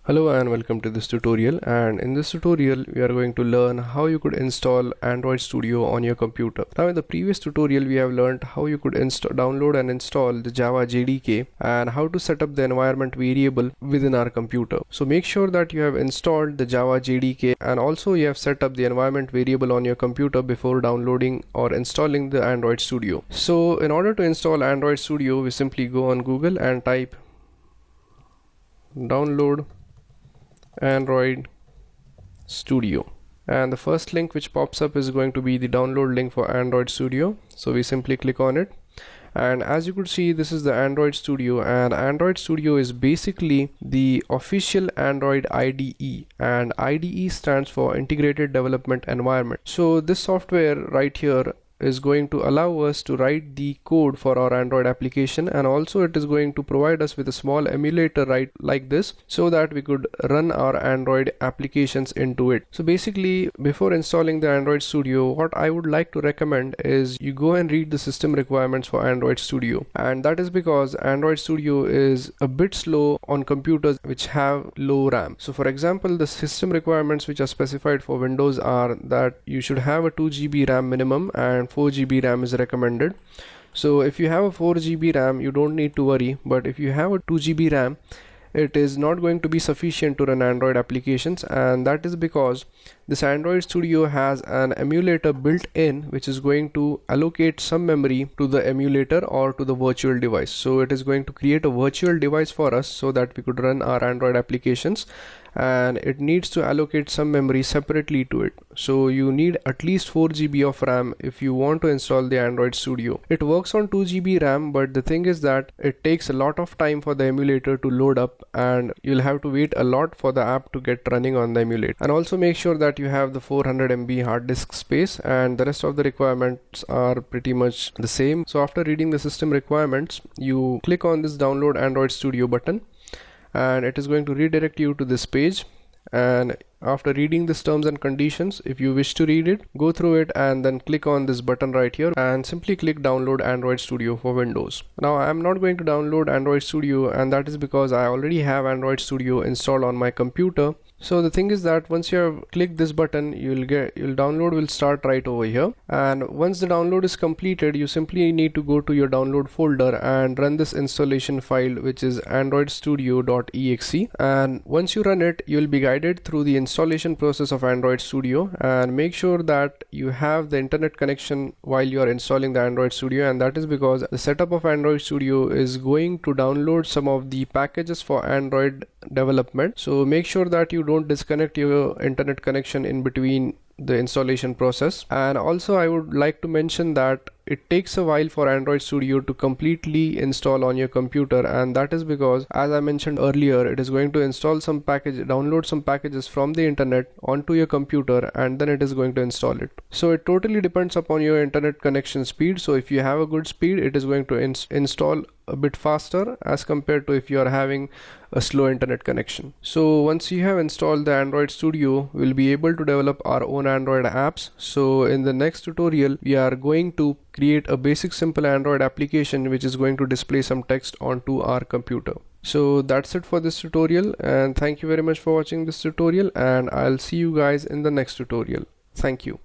Hello and welcome to this tutorial, and in this tutorial we are going to learn how you could install Android Studio on your computer. Now in the previous tutorial we have learned how you could download and install the Java JDK and how to set up the environment variable within our computer. So make sure that you have installed the Java JDK and also you have set up the environment variable on your computer before downloading or installing the Android Studio. So in order to install Android Studio, we simply go on Google and type download Android Studio, and the first link which pops up is going to be the download link for Android Studio. So we simply click on it, and as you could see, this is the Android Studio, and Android Studio is basically the official Android IDE, and IDE stands for Integrated Development Environment. So this software right here is going to allow us to write the code for our Android application, and also it is going to provide us with a small emulator like this so that we could run our Android applications into it. So basically, before installing the Android Studio, what I would like to recommend is you go and read the system requirements for Android Studio, and that is because Android Studio is a bit slow on computers which have low RAM. So for example, the system requirements which are specified for Windows are that you should have a 2 GB RAM minimum and 4 GB RAM is recommended. So if you have a 4 GB RAM, you don't need to worry, but if you have a 2 GB RAM, it is not going to be sufficient to run Android applications, and that is because this Android Studio has an emulator built in which is going to allocate some memory to the emulator or to the virtual device. So it is going to create a virtual device for us so that we could run our Android applications, and it needs to allocate some memory separately to it. So you need at least 4 GB of RAM if you want to install the Android Studio. It works on 2 GB RAM, but the thing is that it takes a lot of time for the emulator to load up, and you'll have to wait a lot for the app to get running on the emulator. And also make sure that you have the 400 MB hard disk space, and the rest of the requirements are pretty much the same. So after reading the system requirements, you click on this download Android Studio button, and it is going to redirect you to this page. And after reading this terms and conditions, if you wish to read it, go through it and then click on this button right here and simply click download Android Studio for Windows. Now I'm not going to download Android Studio, and that is because I already have Android Studio installed on my computer. So the thing is that once you have clicked this button, your download will start right over here, and once the download is completed, you simply need to go to your download folder and run this installation file, which is androidstudio.exe. and once you run it, you will be guided through the installation process of Android Studio, and make sure that you have the internet connection while you are installing the Android Studio, and that is because the setup of Android Studio is going to download some of the packages for Android development. So make sure that you don't disconnect your internet connection in between the installation process. And also I would like to mention that it takes a while for Android Studio to completely install on your computer, and that is because, as I mentioned earlier, it is going to install some download some packages from the internet onto your computer, and then it is going to install it. So it totally depends upon your internet connection speed. So if you have a good speed, it is going to install a bit faster as compared to if you are having a slow internet connection. So once you have installed the Android Studio, we'll be able to develop our own Android apps. So in the next tutorial, we are going to create a basic simple Android application which is going to display some text onto our computer. So that's it for this tutorial, and thank you very much for watching this tutorial, and I'll see you guys in the next tutorial. Thank you.